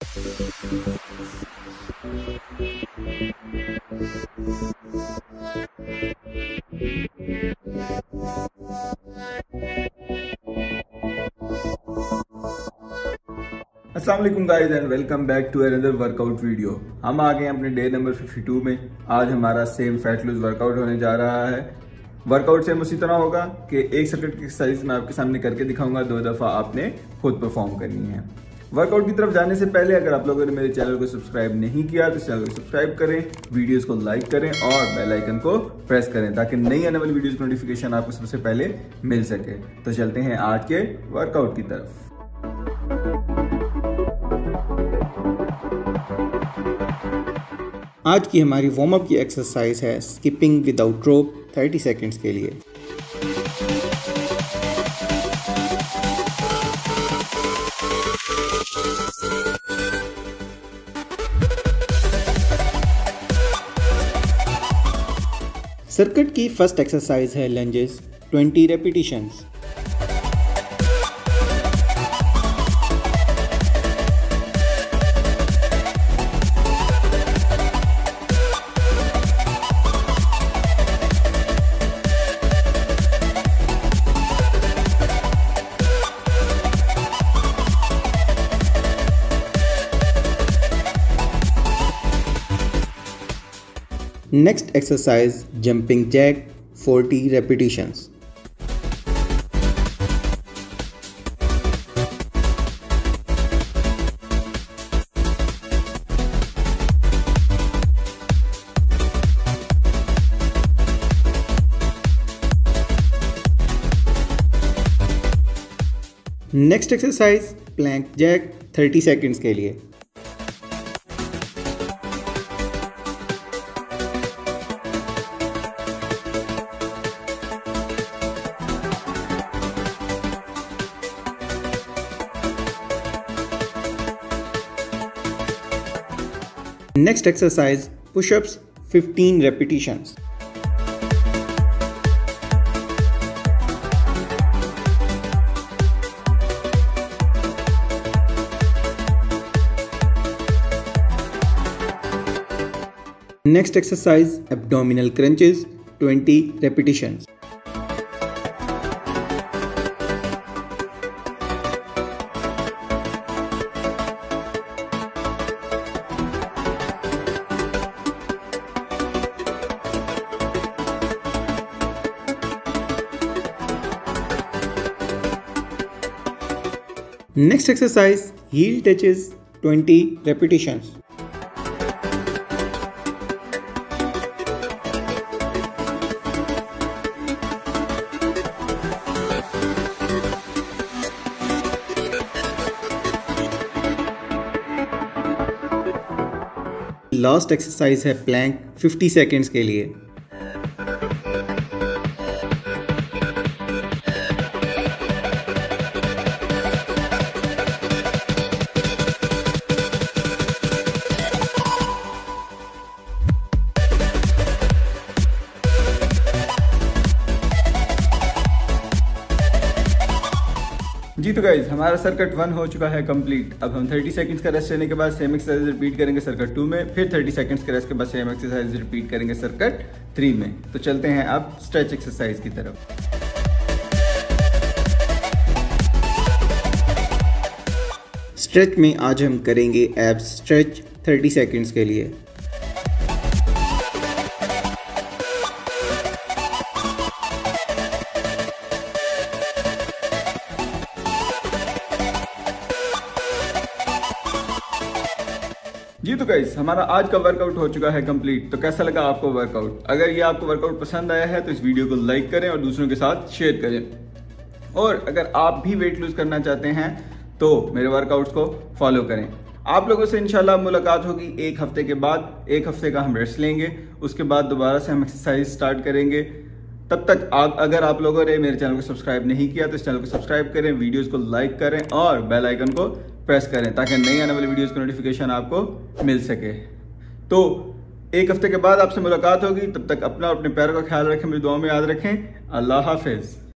अस्सलाम वालेकुम guys and welcome back to another workout video. हम आ गए हैं अपने डे नंबर 52 में। आज हमारा सेम फैट लूज वर्कआउट होने जा रहा है। वर्कआउट सेम उसी तरह होगा कि एक सर्किट की एक्सरसाइज मैं आपके सामने करके दिखाऊंगा, 2 दफ़ा आपने खुद परफॉर्म करनी है। वर्कआउट की तरफ जाने से पहले अगर आप लोगों ने मेरे चैनल को सब्सक्राइब नहीं किया तो चैनल को सब्सक्राइब करें, वीडियोस को लाइक करें और बेल आइकन को प्रेस करें ताकि नई आने वाली वीडियोस की नोटिफिकेशन आपको सबसे पहले मिल सके। तो चलते हैं आज के वर्कआउट की तरफ। आज की हमारी वार्म अप की एक्सरसाइज है स्किपिंग विदाउट रोप 30 सेकंड्स के लिए। सर्किट की फर्स्ट एक्सरसाइज है lunges 20 repetitions. Next exercise jumping jack 40 repetitions. Next exercise plank jack 30 seconds के लिए। Next exercise push-ups 15 repetitions. Next exercise abdominal crunches 20 repetitions. Next exercise heel touches 20 repetitions. Last exercise है plank 50 seconds के लिए। जी तो guys हमारा circuit 1 हो चुका है कंप्लीट। अब हम 30 सेकंड्स का रेस्ट लेने के बाद सेम एक्सरसाइज रिपीट करेंगे सर्किट 2 में, फिर 30 सेकंड्स के रेस्ट के बाद सेम एक्सरसाइज रिपीट करेंगे सर्किट 3 में। तो चलते हैं अब स्ट्रेच एक्सरसाइज की तरफ। स्ट्रेच में आज हम करेंगे एब्स स्ट्रेच 30 सेकंड्स के लिए। जी तो गाइस हमारा आज का वर्कआउट हो चुका है कंप्लीट। तो कैसा लगा आपको वर्कआउट? अगर ये आपको वर्कआउट पसंद आया है तो इस वीडियो को लाइक करें और दूसरों के साथ शेयर करें। और अगर आप भी वेट लूज करना चाहते हैं तो मेरे वर्कआउट्स को फॉलो करें। आप लोगों से इंशाल्लाह मुलाकात होगी 1 हफ्ते के बाद। 1 हफ्ते का हम रेस्ट लेंगे, उसके बाद दोबारा से हम एक्सरसाइज स्टार्ट करेंगे। तब तक अगर आप लोगों ने मेरे चैनल को सब्सक्राइब नहीं किया तो इस चैनल को सब्सक्राइब करें, वीडियोस को लाइक करें और बेल आइकन को प्रेस करें ताकि नई आने वाली वीडियोस की नोटिफिकेशन आपको मिल सके। तो 1 हफ्ते के बाद आपसे मुलाकात होगी। तब तक अपना अपने पैरों का ख्याल रखें, मेरी दुआ में याद रखें। अल्लाह हाफिज।